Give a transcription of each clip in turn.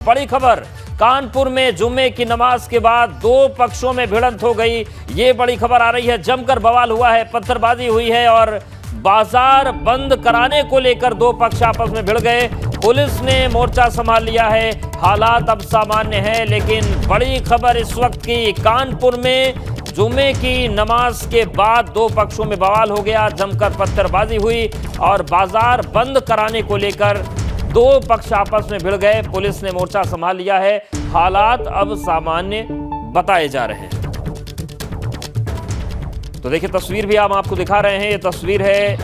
बड़ी खबर, कानपुर में जुम्मे की नमाज के बाद दो पक्षों में भिड़ंत हो गई। ये बड़ी खबर आ रही है, जमकर बवाल हुआ है, पत्थरबाजी हुई है और बाजार बंद कराने को लेकर दो पक्ष आपस में भिड़ गए। पुलिस ने मोर्चा संभाल लिया है, हालात अब सामान्य है। लेकिन बड़ी खबर इस वक्त की, कानपुर में जुम्मे की नमाज के बाद दो पक्षों में बवाल हो गया, जमकर पत्थरबाजी हुई और बाजार बंद कराने को लेकर दो पक्ष आपस में भिड़ गए। पुलिस ने मोर्चा संभाल लिया है, हालात अब सामान्य बताए जा रहे हैं। तो देखिए तस्वीर भी हम आपको दिखा रहे हैं। ये तस्वीर है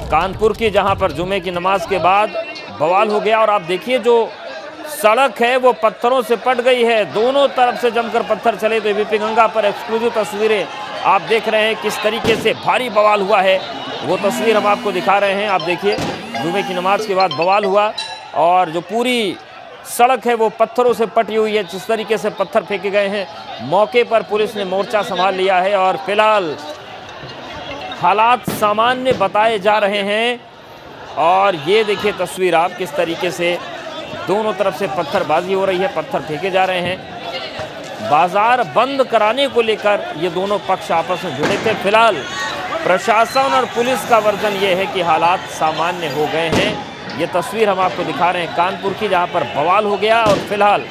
कानपुर की, जहां पर जुमे की नमाज के बाद बवाल हो गया और आप देखिए जो सड़क है वो पत्थरों से पट गई है, दोनों तरफ से जमकर पत्थर चले। तो एबीपी गंगा पर एक्सक्लूसिव तस्वीरें आप देख रहे हैं, किस तरीके से भारी बवाल हुआ है वो तस्वीर हम आपको दिखा रहे हैं। आप देखिए जुमे की नमाज के बाद बवाल हुआ और जो पूरी सड़क है वो पत्थरों से पटी हुई है, जिस तरीके से पत्थर फेंके गए हैं। मौके पर पुलिस ने मोर्चा संभाल लिया है और फिलहाल हालात सामान्य बताए जा रहे हैं। और ये देखिए तस्वीर आप, किस तरीके से दोनों तरफ से पत्थरबाजी हो रही है, पत्थर फेंके जा रहे हैं। बाजार बंद कराने को लेकर ये दोनों पक्ष आपस में जुड़े थे। फिलहाल प्रशासन और पुलिस का वर्जन ये है कि हालात सामान्य हो गए हैं। ये तस्वीर हम आपको दिखा रहे हैं कानपुर की, जहां पर बवाल हो गया और फिलहाल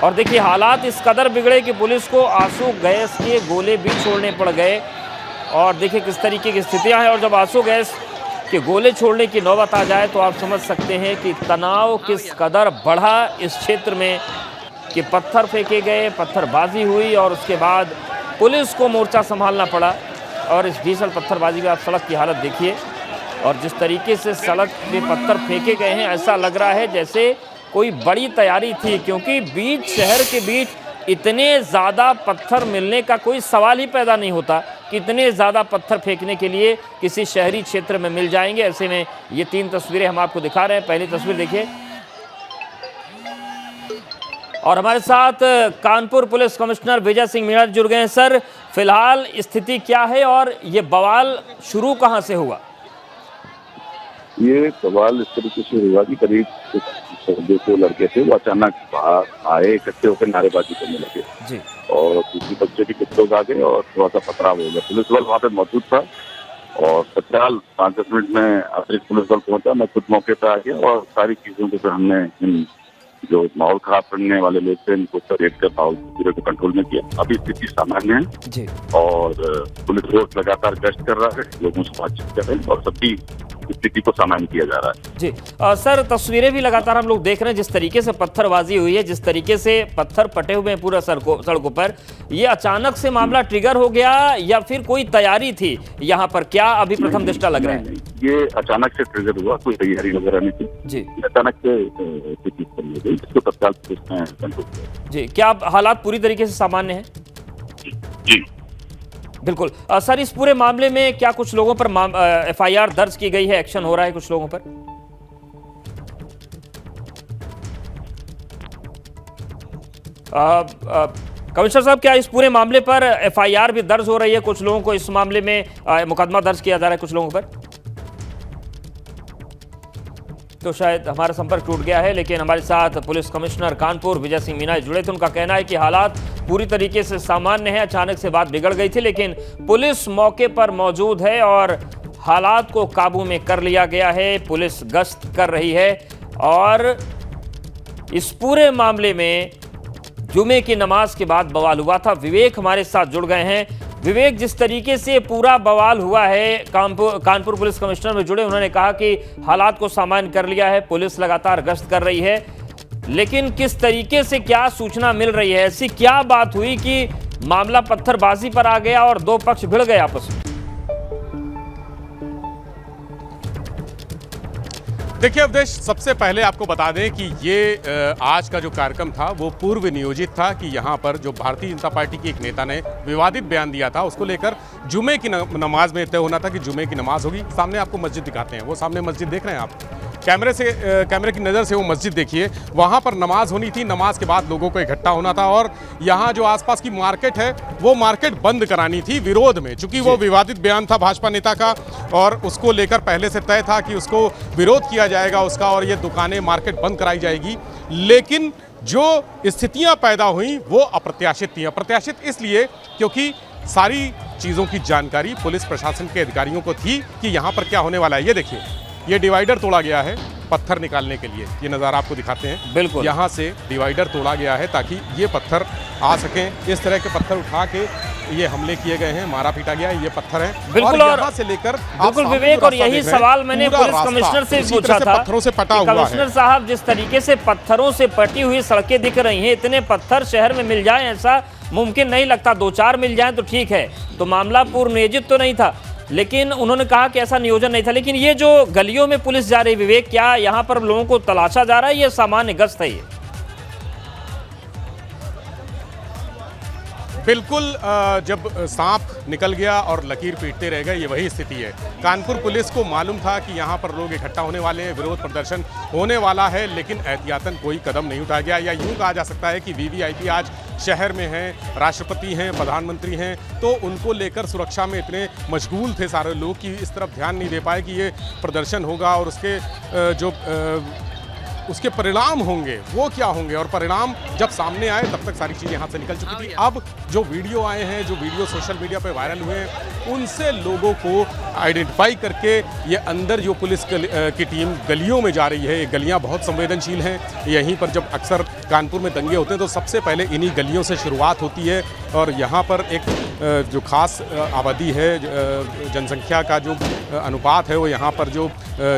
और देखिए हालात इस कदर बिगड़े कि पुलिस को आंसू गैस के गोले भी छोड़ने पड़ गए। और देखिए किस तरीके की स्थितियां हैं। और जब आंसू गैस के गोले छोड़ने की नौबत आ जाए तो आप समझ सकते हैं कि तनाव किस कदर बढ़ा इस क्षेत्र में, कि पत्थर फेंके गए, पत्थरबाजी हुई और उसके बाद पुलिस को मोर्चा संभालना पड़ा। और इस भीषण पत्थरबाजी में आप सड़क की हालत देखिए और जिस तरीके से सड़क पे पत्थर फेंके गए हैं, ऐसा लग रहा है जैसे कोई बड़ी तैयारी थी, क्योंकि बीच शहर के बीच इतने ज़्यादा पत्थर मिलने का कोई सवाल ही पैदा नहीं होता कि इतने ज़्यादा पत्थर फेंकने के लिए किसी शहरी क्षेत्र में मिल जाएंगे। ऐसे में ये तीन तस्वीरें हम आपको दिखा रहे हैं। पहली तस्वीर देखिए और हमारे साथ कानपुर पुलिस कमिश्नर विजय सिंह मीणा जुड़ गए हैं। सर, फिलहाल स्थिति क्या है और ये बवाल शुरू कहां से हुआ? ये बवाल इस तरीके से हुआ कि करीब जो लड़के थे वो अचानक बाहर आए, इकट्ठे होकर नारेबाजी करने लगे जी। और दूसरी बच्चे भी कुछ लोग आ गए और थोड़ा सा पथराव हो गया। पुलिस बल वहाँ पे मौजूद था और तत्काल 5-10 मिनट में अतिरिक्त पुलिस बल पहुंचा। मैं खुद मौके पर आ गया और सारी चीजों को हमने जो माहौल खराब करने वाले लोग थे इनको रेड कर माहौल पूरे को कंट्रोल में किया। अभी स्थिति सामान्य है जी। और पुलिस फोर्स लगातार गश्त कर रहा है, लोगों से बातचीत कर रहे हैं और सभी स्थिति को सामान्य किया जा रहा है। जी सर, तस्वीरें भी लगातार हम लोग देख रहे हैं, जिस तरीके से पत्थरबाजी हुई है, जिस तरीके से पत्थर पटे हुए हैं पूरा सड़कों पर। ये अचानक से मामला ट्रिगर हो गया या फिर कोई तैयारी थी यहाँ पर, क्या अभी प्रथम दृष्टा लग रहा है? ये अचानक से ट्रिगर हुआ, कोई तैयारी वगैरह नहीं थी जी। अचानक से स्थिति बन गई, इसको तत्काल पुलिस ने कंट्रोल किया। जी, क्या हालात पूरी तरीके से सामान्य है? जी बिल्कुल। सर, इस पूरे मामले में क्या कुछ लोगों पर एफआईआर दर्ज की गई है, एक्शन हो रहा है कुछ लोगों पर? कमिश्नर साहब, क्या इस पूरे मामले पर एफआईआर भी दर्ज हो रही है? कुछ लोगों को इस मामले में मुकदमा दर्ज किया जा रहा है कुछ लोगों पर? तो शायद हमारा संपर्क टूट गया है, लेकिन हमारे साथ पुलिस कमिश्नर कानपुर विजय सिंह मीणा जुड़े थे। उनका कहना है कि हालात पूरी तरीके से सामान्य है। अचानक से बात बिगड़ गई थी, लेकिन पुलिस मौके पर मौजूद है और हालात को काबू में कर लिया गया है। पुलिस गश्त कर रही है और इस पूरे मामले में जुमे की नमाज के बाद बवाल हुआ था। विवेक हमारे साथ जुड़ गए हैं। विवेक, जिस तरीके से पूरा बवाल हुआ है, कानपुर पुलिस कमिश्नर में जुड़े, उन्होंने कहा कि हालात को सामान्य कर लिया है, पुलिस लगातार गश्त कर रही है, लेकिन किस तरीके से क्या सूचना मिल रही है? ऐसी क्या बात हुई कि मामला पत्थरबाजी पर आ गया और दो पक्ष भिड़ गए आपस में? देखिए अवधेश, सबसे पहले आपको बता दें कि ये आज का जो कार्यक्रम था वो पूर्व नियोजित था कि यहाँ पर जो भारतीय जनता पार्टी की एक नेता ने विवादित बयान दिया था, उसको लेकर जुमे की नमाज में तय होना था कि जुमे की नमाज होगी। सामने आपको मस्जिद दिखाते हैं, वो सामने मस्जिद देख रहे हैं आप, कैमरे की नज़र से वो मस्जिद देखिए, वहाँ पर नमाज होनी थी, नमाज के बाद लोगों को इकट्ठा होना था और यहाँ जो आसपास की मार्केट है वो मार्केट बंद करानी थी विरोध में, चूंकि वो विवादित बयान था भाजपा नेता का और उसको लेकर पहले से तय था कि उसको विरोध किया जाएगा उसका और ये दुकानें मार्केट बंद कराई जाएगी। लेकिन जो स्थितियां पैदा हुई वो अप्रत्याशित थी। अप्रत्याशित इसलिए क्योंकि सारी चीज़ों की जानकारी पुलिस प्रशासन के अधिकारियों को थी कि यहाँ पर क्या होने वाला है। ये देखिए, ये डिवाइडर तोड़ा गया है पत्थर निकालने के लिए, ये नज़ारा आपको दिखाते हैं। बिल्कुल, यहाँ से डिवाइडर तोड़ा गया है ताकि ये पत्थर आ सकें। इस तरह के पत्थर उठा के ये हमले किए गए हैं, मारा पीटा गया है, ये पत्थर है। बिल्कुल, और यहाँ से लेकर बिल्कुल विवेक, और यही सवाल मैंने पुलिस कमिश्नर से पूछा था। पत्थरों से पटा हुआ है। कमिश्नर साहब, जिस तरीके से पत्थरों से पटी हुई सड़कें दिख रही हैं, इतने पत्थर शहर में मिल जाए ऐसा मुमकिन नहीं लगता। 2-4 मिल जाए तो ठीक है, तो मामला पूर्व नियोजित तो नहीं था, लेकिन उन्होंने कहा कि ऐसा नियोजन नहीं था। लेकिन ये जो गलियों में पुलिस जा रही, विवेक, क्या यहाँ पर लोगों को तलाशा जा रहा है, ये सामान्य गश्त है? ये बिल्कुल, जब सांप निकल गया और लकीर पीटते रह गए, ये वही स्थिति है। कानपुर पुलिस को मालूम था कि यहाँ पर लोग इकट्ठा होने वाले हैं, विरोध प्रदर्शन होने वाला है, लेकिन एहतियातन कोई कदम नहीं उठाया गया। या यूँ कहा जा सकता है कि वीवीआईपी आज शहर में हैं, राष्ट्रपति हैं, प्रधानमंत्री हैं, तो उनको लेकर सुरक्षा में इतने मशगूल थे सारे लोग कि इस तरफ ध्यान नहीं दे पाए कि ये प्रदर्शन होगा और उसके परिणाम होंगे वो क्या होंगे। और परिणाम जब सामने आए तब तक सारी चीज़ें यहाँ से निकल चुकी थी। अब जो वीडियो आए हैं, जो वीडियो सोशल मीडिया पे वायरल हुए हैं, उनसे लोगों को आइडेंटिफाई करके ये अंदर जो पुलिस की टीम गलियों में जा रही है, ये गलियाँ बहुत संवेदनशील हैं। यहीं पर जब अक्सर कानपुर में दंगे होते हैं तो सबसे पहले इन्हीं गलियों से शुरुआत होती है और यहाँ पर एक जो खास आबादी है, जनसंख्या का जो अनुपात है वो यहाँ पर जो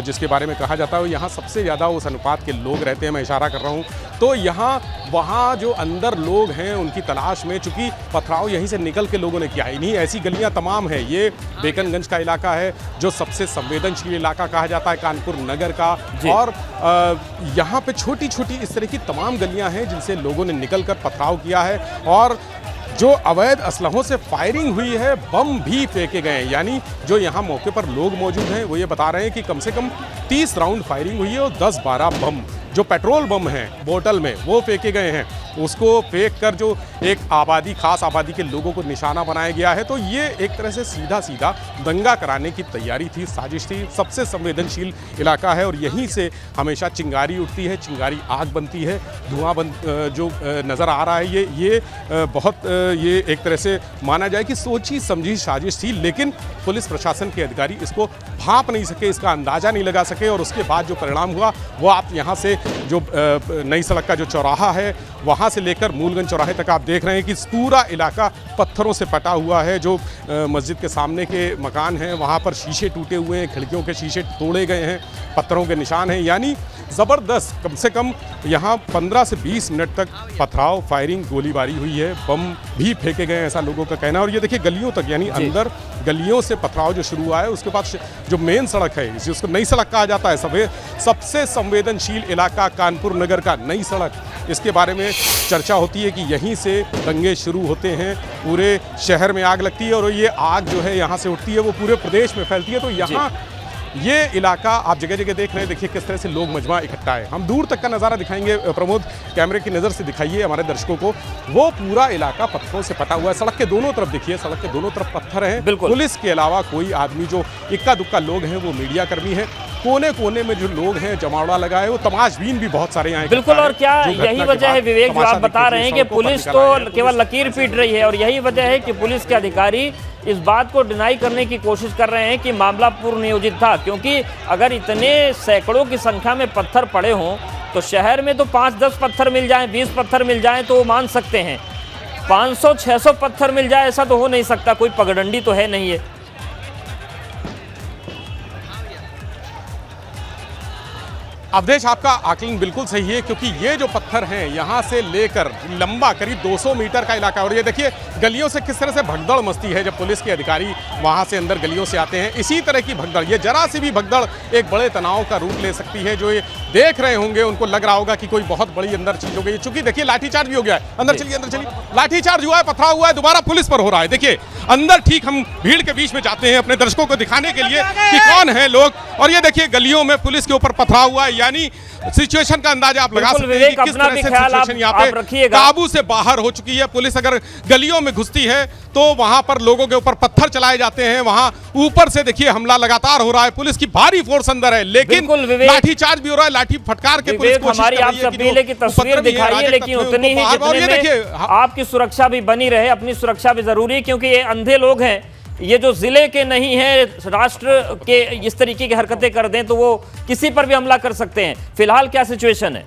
जिसके बारे में कहा जाता है वो यहाँ सबसे ज़्यादा उस अनुपात के लोग रहते हैं। मैं इशारा कर रहा हूँ तो यहाँ वहाँ जो अंदर लोग हैं उनकी तलाश में, चूँकि पथराव यहीं से निकल के लोगों ने किया है। इन्हीं ऐसी गलियाँ तमाम है। ये बेकनगंज का इलाका है जो सबसे संवेदनशील इलाका कहा जाता है कानपुर नगर का, और यहाँ पे छोटी छोटी इस तरह की तमाम गलियाँ हैं जिनसे लोगों ने निकल कर पथराव किया है और जो अवैध असलहों से फायरिंग हुई है, बम भी फेंके गए हैं। यानी जो यहाँ मौके पर लोग मौजूद हैं वो ये बता रहे हैं कि कम से कम 30 राउंड फायरिंग हुई है और 10-12 बम, जो पेट्रोल बम हैं बोतल में, वो फेंके गए हैं। उसको फेंक कर जो एक आबादी, खास आबादी के लोगों को निशाना बनाया गया है। तो ये एक तरह से सीधा सीधा दंगा कराने की तैयारी थी, साजिश थी। सबसे संवेदनशील इलाका है और यहीं से हमेशा चिंगारी उठती है, चिंगारी आग बनती है, धुआं जो नज़र आ रहा है ये बहुत ये एक तरह से माना जाए कि सोची समझी साजिश थी। लेकिन पुलिस प्रशासन के अधिकारी इसको भांप नहीं सके, इसका अंदाज़ा नहीं लगा सके और उसके बाद जो परिणाम हुआ वो आप यहाँ से जो नई सड़क का जो चौराहा है वहाँ से लेकर मूलगंज चौराहे तक आप देख रहे हैं कि पूरा इलाका पत्थरों से पटा हुआ है। जो मस्जिद के सामने के मकान हैं वहाँ पर शीशे टूटे हुए हैं, खिड़कियों के शीशे तोड़े गए हैं, पत्थरों के निशान हैं। यानी ज़बरदस्त, कम से कम यहाँ 15 से 20 मिनट तक पथराव, फायरिंग, गोलीबारी हुई है, बम भी फेंके गए हैं, ऐसा लोगों का कहना है। और ये देखिए गलियों तक, यानी अंदर गलियों से पथराव जो शुरू हुआ है, उसके बाद जो मेन सड़क है, जिसको नई सड़क कहा जाता है, सबसे संवेदनशील इलाका कानपुर नगर का नई सड़क, इसके बारे में चर्चा होती है कि यहीं से दंगे शुरू होते हैं, पूरे शहर में आग लगती है और ये आग जो है यहाँ से उठती है वो पूरे प्रदेश में फैलती है। तो यहाँ ये इलाका आप जगह जगह देख रहे हैं, देखिए किस तरह से लोग मजमा इकट्ठा है। हम दूर तक का नज़ारा दिखाएंगे, प्रमोद कैमरे की नज़र से दिखाइए हमारे दर्शकों को। वो पूरा इलाका पत्थरों से पटा हुआ है, सड़क के दोनों तरफ देखिए, सड़क के दोनों तरफ पत्थर हैं। पुलिस के अलावा कोई आदमी, जो इक्का दुक्का लोग हैं वो मीडिया कर्मी हैं। कोने कोने में जो लोग हैं जमावड़ा लगाए, वो तमाशबीन भी बहुत सारे यहाँ। बिल्कुल, और क्या यही वजह है विवेक जो आप बता रहे हैं कि पुलिस तो केवल लकीर पीट रही है, और यही वजह है कि पुलिस के अधिकारी इस बात को डिनाई करने की कोशिश कर रहे हैं कि मामला पूर्व नियोजित था। क्योंकि अगर इतने सैकड़ों की संख्या में पत्थर पड़े हों तो शहर में तो 5-10 पत्थर मिल जाएं, 20 पत्थर मिल जाएं तो वो मान सकते हैं, 500-600 पत्थर मिल जाए ऐसा तो हो नहीं सकता, कोई पगडंडी तो है नहीं है। अवधेश, आपका आकलन बिल्कुल सही है, क्योंकि ये जो पत्थर हैं यहाँ से लेकर लंबा करीब 200 मीटर का इलाका, और ये देखिए गलियों से किस तरह से भगदड़ मचती है जब पुलिस के अधिकारी वहां से अंदर गलियों से आते हैं। इसी तरह की भगदड़, ये जरा सी भी भगदड़ एक बड़े तनाव का रूप ले सकती है। जो ये देख रहे होंगे उनको लग रहा होगा कि कोई बहुत बड़ी अंदर चीज हो गई, चूंकि देखिए लाठीचार्ज भी हो गया है। अंदर चलिए, अंदर चलिए। लाठीचार्ज हुआ है, पथराव हुआ है, दोबारा पुलिस पर हो रहा है। देखिए अंदर, ठीक हम भीड़ के बीच में जाते हैं अपने दर्शकों को दिखाने के लिए कि कौन है लोग, और ये देखिए गलियों में पुलिस के ऊपर पथराव हुआ है। यानी सिचुएशन का अंदाजा आप लगा सकते हैं कि किस तरह से सिचुएशन यहाँ पे काबू से बाहर हो चुकी है। पुलिस अगर गलियों में घुसती है तो वहां पर लोगों के ऊपर पत्थर चलाए जाते हैं, वहां ऊपर से देखिए हमला लगातार हो रहा है। पुलिस की भारी फोर्स अंदर है, लेकिन लाठीचार्ज भी हो रहा है, लाठी फटकार के पुलिस कोशिश कर रही है कि अपील है कि तस्वीर दिखाइए, लेकिन उतनी ही जितने में आपकी सुरक्षा भी बनी रहे, अपनी सुरक्षा भी जरूरी है, क्योंकि ये अंधे लोग हैं, ये जो जिले के नहीं है, राष्ट्र के इस तरीके की हरकतें कर दें तो वो किसी पर भी हमला कर सकते हैं। फिलहाल क्या सिचुएशन है?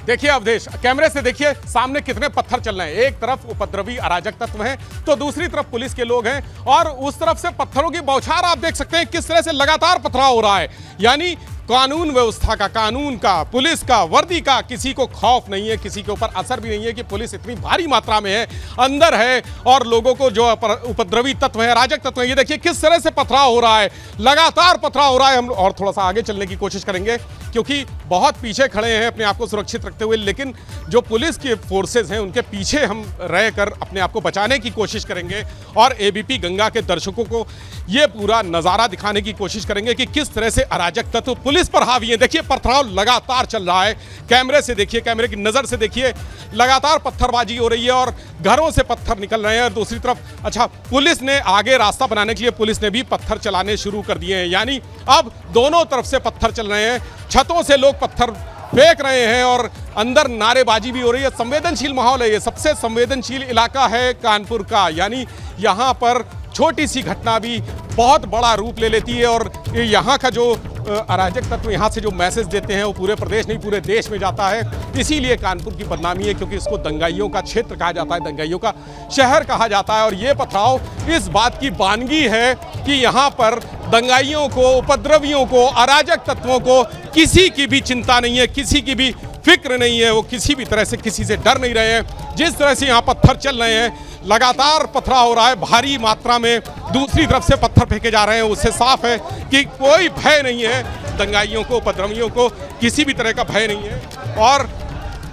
देखिए अवधेश, कैमरे से देखिए सामने कितने पत्थर चल रहे हैं। एक तरफ उपद्रवी अराजक तत्व हैं, तो दूसरी तरफ पुलिस के लोग हैं, और उस तरफ से पत्थरों की बौछार आप देख सकते हैं किस तरह से लगातार पथराव हो रहा है। यानी कानून व्यवस्था का, कानून का, पुलिस का, वर्दी का किसी को खौफ नहीं है, किसी के ऊपर असर भी नहीं है कि पुलिस इतनी भारी मात्रा में है, अंदर है, और लोगों को जो उपद्रवी तत्व है, अराजक तत्व है, ये देखिए किस तरह से पथराव हो रहा है, लगातार पथराव हो रहा है। हम और थोड़ा सा आगे चलने की कोशिश करेंगे क्योंकि बहुत पीछे खड़े हैं अपने आप को सुरक्षित रखते हुए, लेकिन जो पुलिस के फोर्सेस हैं उनके पीछे हम रहकर अपने आप को बचाने की कोशिश करेंगे, और एबीपी गंगा के दर्शकों को ये पूरा नज़ारा दिखाने की कोशिश करेंगे कि किस तरह से अराजक तत्व पुलिस पर हावी है। देखिए पथराव लगातार चल रहा है, कैमरे से देखिए, कैमरे की नज़र से देखिए, लगातार पत्थरबाजी हो रही है और घरों से पत्थर निकल रहे हैं। और दूसरी तरफ अच्छा, पुलिस ने आगे रास्ता बनाने के लिए पुलिस ने भी पत्थर चलाने शुरू कर दिए हैं, यानी अब दोनों तरफ से पत्थर चल रहे हैं, छतों से लोग पत्थर फेंक रहे हैं और अंदर नारेबाजी भी हो रही है। संवेदनशील माहौल है, ये सबसे संवेदनशील इलाका है कानपुर का, यानी यहाँ पर छोटी सी घटना भी बहुत बड़ा रूप ले लेती है, और यहाँ का जो अराजक तत्व यहाँ से जो मैसेज देते हैं वो पूरे प्रदेश नहीं पूरे देश में जाता है। इसीलिए कानपुर की बदनामी है, क्योंकि इसको दंगाइयों का क्षेत्र कहा जाता है, दंगाइयों का शहर कहा जाता है। और ये पथराव इस बात की बानगी है कि यहाँ पर दंगाइयों को, उपद्रवियों को, अराजक तत्वों को किसी की भी चिंता नहीं है, किसी की भी फिक्र नहीं है, वो किसी भी तरह से किसी से डर नहीं रहे हैं। जिस तरह से यहाँ पत्थर चल रहे हैं, लगातार पथराव हो रहा है भारी मात्रा में, दूसरी तरफ से पत्थर फेंके जा रहे हैं, उससे साफ है कि कोई भय नहीं है दंगाइयों को, उपद्रवियों को किसी भी तरह का भय नहीं है। और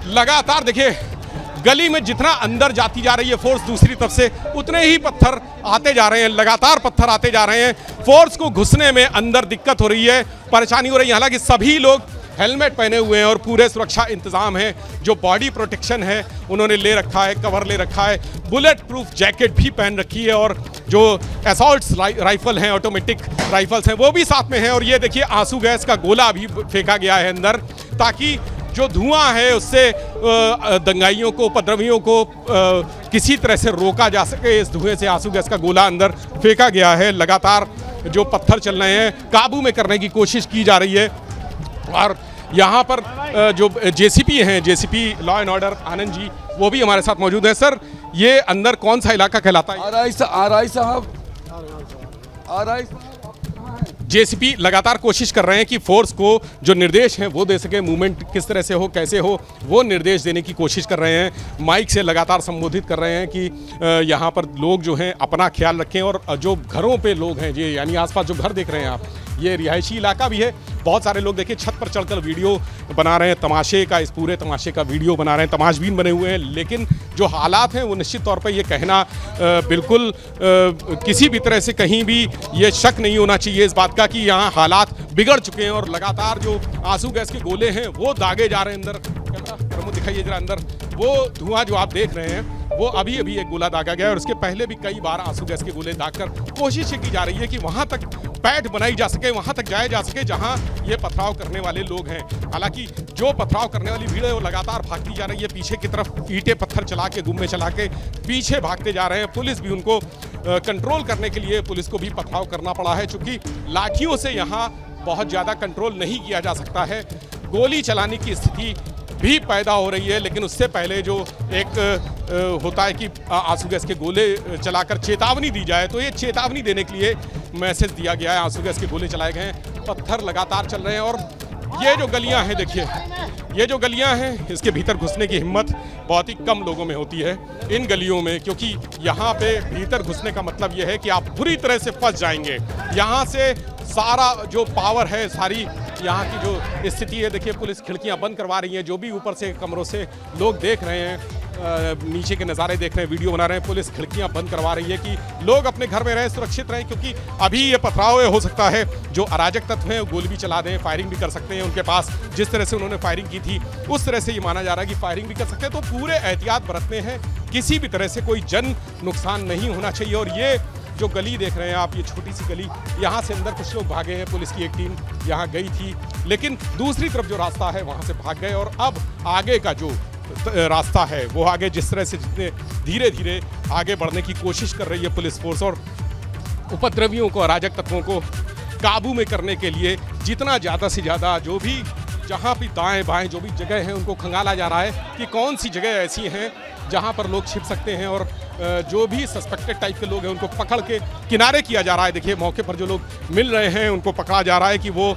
लगातार देखिए गली में जितना अंदर जाती जा रही है फोर्स, दूसरी तरफ से उतने ही पत्थर आते जा रहे हैं, लगातार पत्थर आते जा रहे हैं। फोर्स को घुसने में अंदर दिक्कत हो रही है, परेशानी हो रही है। हालांकि सभी लोग हेलमेट पहने हुए हैं और पूरे सुरक्षा इंतजाम है, जो बॉडी प्रोटेक्शन है उन्होंने ले रखा है, कवर ले रखा है, बुलेट प्रूफ जैकेट भी पहन रखी है, और जो असॉल्ट राइफल हैं, ऑटोमेटिक राइफल्स हैं, वो भी साथ में हैं। और ये देखिए आंसू गैस का गोला भी फेंका गया है अंदर, ताकि जो धुआं है उससे दंगाइयों को, उपद्रवियों को किसी तरह से रोका जा सके। इस धुएं से आंसू गैस का गोला अंदर फेंका गया है। लगातार जो पत्थर चल रहे हैं काबू में करने की कोशिश की जा रही है। और यहाँ पर जो जेसीपी हैं, JCB law and order Anand ji, वो भी हमारे साथ मौजूद हैं। सर, ये अंदर कौन सा इलाका कहलाता है? आरआई साहब जेसीपी लगातार कोशिश कर रहे हैं कि फोर्स को जो निर्देश हैं वो दे सके, मूवमेंट किस तरह से हो, कैसे हो, वो निर्देश देने की कोशिश कर रहे हैं। माइक से लगातार संबोधित कर रहे हैं कि यहाँ पर लोग जो हैं अपना ख्याल रखें, और जो घरों पे लोग हैं, ये यानी आसपास जो घर देख रहे हैं आप, ये रिहायशी इलाका भी है। बहुत सारे लोग देखिए छत पर चढ़कर वीडियो बना रहे हैं, तमाशे का, इस पूरे तमाशे का वीडियो बना रहे हैं, तमाशबीन बने हुए हैं। लेकिन जो हालात हैं वो निश्चित तौर पर ये कहना बिल्कुल किसी भी तरह से कहीं भी ये शक नहीं होना चाहिए इस बात का कि यहाँ हालात बिगड़ चुके हैं, और लगातार जो आंसू गैस के गोले हैं वो दागे जा रहे हैं अंदर। प्रमोद दिखाइए जरा अंदर, वो धुआं जो आप देख रहे हैं वो अभी अभी एक गोला दागा गया है, और उसके पहले भी कई बार आंसू गैस के गोले दागकर कोशिश की जा रही है कि वहां तक पैठ बनाई जा सके, वहां तक जाया जा सके जहां ये पथराव करने वाले लोग हैं। हालांकि जो पथराव करने वाली भीड़ है वो लगातार भागती जा रही है, पीछे की तरफ ईंटें पत्थर चला के, गुम्मे चला के पीछे भागते जा रहे हैं। पुलिस भी उनको कंट्रोल करने के लिए पुलिस को भी पथराव करना पड़ा है, चूंकि लाठियों से यहाँ बहुत ज़्यादा कंट्रोल नहीं किया जा सकता है, गोली चलाने की स्थिति भी पैदा हो रही है। लेकिन उससे पहले जो एक होता है कि आंसू गैस के गोले चलाकर चेतावनी दी जाए, तो ये चेतावनी देने के लिए मैसेज दिया गया है। आंसू गैस के गोले चलाए गए हैं, पत्थर लगातार चल रहे हैं, और ये जो गलियां हैं देखिए, ये जो गलियां हैं इसके भीतर घुसने की हिम्मत बहुत ही कम लोगों में होती है इन गलियों में, क्योंकि यहाँ पे भीतर घुसने का मतलब ये है कि आप बुरी तरह से फंस जाएंगे। यहाँ से सारा जो पावर है, सारी यहाँ की जो स्थिति है, देखिए पुलिस खिड़कियाँ बंद करवा रही है। जो भी ऊपर से कमरों से लोग देख रहे हैं, नीचे के नज़ारे देख रहे हैं, वीडियो बना रहे हैं, पुलिस खिड़कियां बंद करवा रही है कि लोग अपने घर में रहें, सुरक्षित रहें, क्योंकि अभी ये पथराव हो सकता है। जो अराजक तत्व हैं वो गोली भी चला दें, फायरिंग भी कर सकते हैं। उनके पास जिस तरह से उन्होंने फायरिंग की थी उस तरह से ये माना जा रहा है कि फायरिंग भी कर सकते हैं। तो पूरे एहतियात बरतने हैं, किसी भी तरह से कोई जन नुकसान नहीं होना चाहिए। और ये जो गली देख रहे हैं आप, ये छोटी सी गली, यहाँ से अंदर कुछ लोग भागे हैं, पुलिस की एक टीम यहाँ गई थी, लेकिन दूसरी तरफ जो रास्ता है वहाँ से भाग गए। और अब आगे का जो रास्ता है वो आगे जिस तरह से जितने धीरे धीरे आगे बढ़ने की कोशिश कर रही है पुलिस फोर्स, और उपद्रवियों को, अराजक तत्वों को काबू में करने के लिए जितना ज़्यादा से ज़्यादा जो भी जहाँ भी दाएं बाएं जो भी जगह हैं उनको खंगाला जा रहा है कि कौन सी जगह ऐसी हैं जहाँ पर लोग छिप सकते हैं, और जो भी सस्पेक्टेड टाइप के लोग हैं उनको पकड़ के किनारे किया जा रहा है। देखिए मौके पर जो लोग मिल रहे हैं उनको पकड़ा जा रहा है कि वो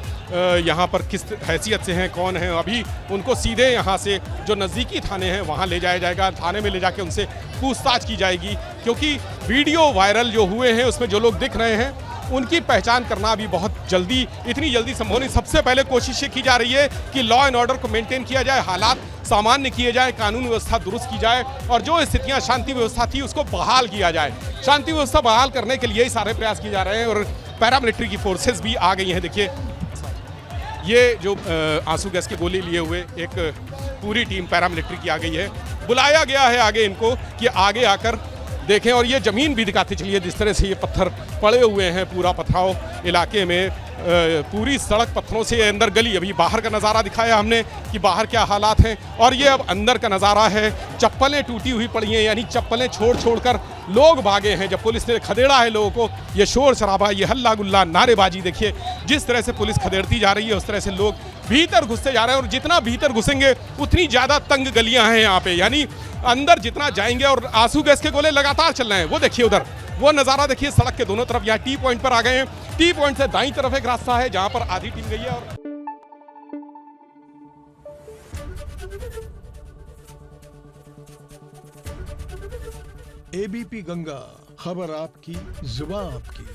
यहाँ पर किस हैसियत से हैं, कौन हैं। अभी उनको सीधे यहाँ से जो नज़दीकी थाने हैं वहाँ ले जाया जाएगा, थाने में ले जाके उनसे पूछताछ की जाएगी, क्योंकि वीडियो वायरल जो हुए हैं उसमें जो लोग दिख रहे हैं उनकी पहचान करना भी बहुत जल्दी, इतनी जल्दी संभव नहीं। सबसे पहले कोशिश ये की जा रही है कि लॉ एंड ऑर्डर को मेंटेन किया जाए, हालात सामान्य किए जाए, कानून व्यवस्था दुरुस्त की जाए, और जो स्थितियां शांति व्यवस्था थी उसको बहाल किया जाए। शांति व्यवस्था बहाल करने के लिए ही सारे प्रयास किए जा रहे हैं, और पैरामिलिट्री की फोर्सेस भी आ गई हैं। देखिए ये जो आंसू गैस की गोली लिए हुए एक पूरी टीम पैरामिलिट्री की आ गई है, बुलाया गया है आगे इनको कि आगे आकर देखें। और ये ज़मीन भी दिखाते चलिए, जिस तरह से ये पत्थर पड़े हुए हैं, पूरा पथराव इलाके में, पूरी सड़क पत्थरों से अंदर गली। अभी बाहर का नज़ारा दिखाया हमने कि बाहर क्या हालात हैं, और ये अब अंदर का नज़ारा है। चप्पलें टूटी हुई पड़ी हैं, यानी चप्पलें छोड़ कर लोग भागे हैं। जब पुलिस ने खदेड़ा है लोगों को, ये शोर शराबा, ये हल्ला गुल्ला, नारेबाजी, देखिए जिस तरह से पुलिस खदेड़ती जा रही है उस तरह से लोग भीतर घुसते जा रहे हैं। और जितना भीतर घुसेंगे उतनी ज़्यादा तंग गलियाँ हैं यहाँ पे, यानी अंदर जितना जाएंगे। और आंसू गैस के गोले लगातार चल रहे हैं, वो देखिए उधर वो नज़ारा देखिए, सड़क के दोनों तरफ। यहाँ टी पॉइंट पर आ गए हैं, टी पॉइंट से दाईं तरफ एक रास्ता है जहां पर आधी टीम गई है। और एबीपी गंगा, खबर आपकी, जुबान आपकी।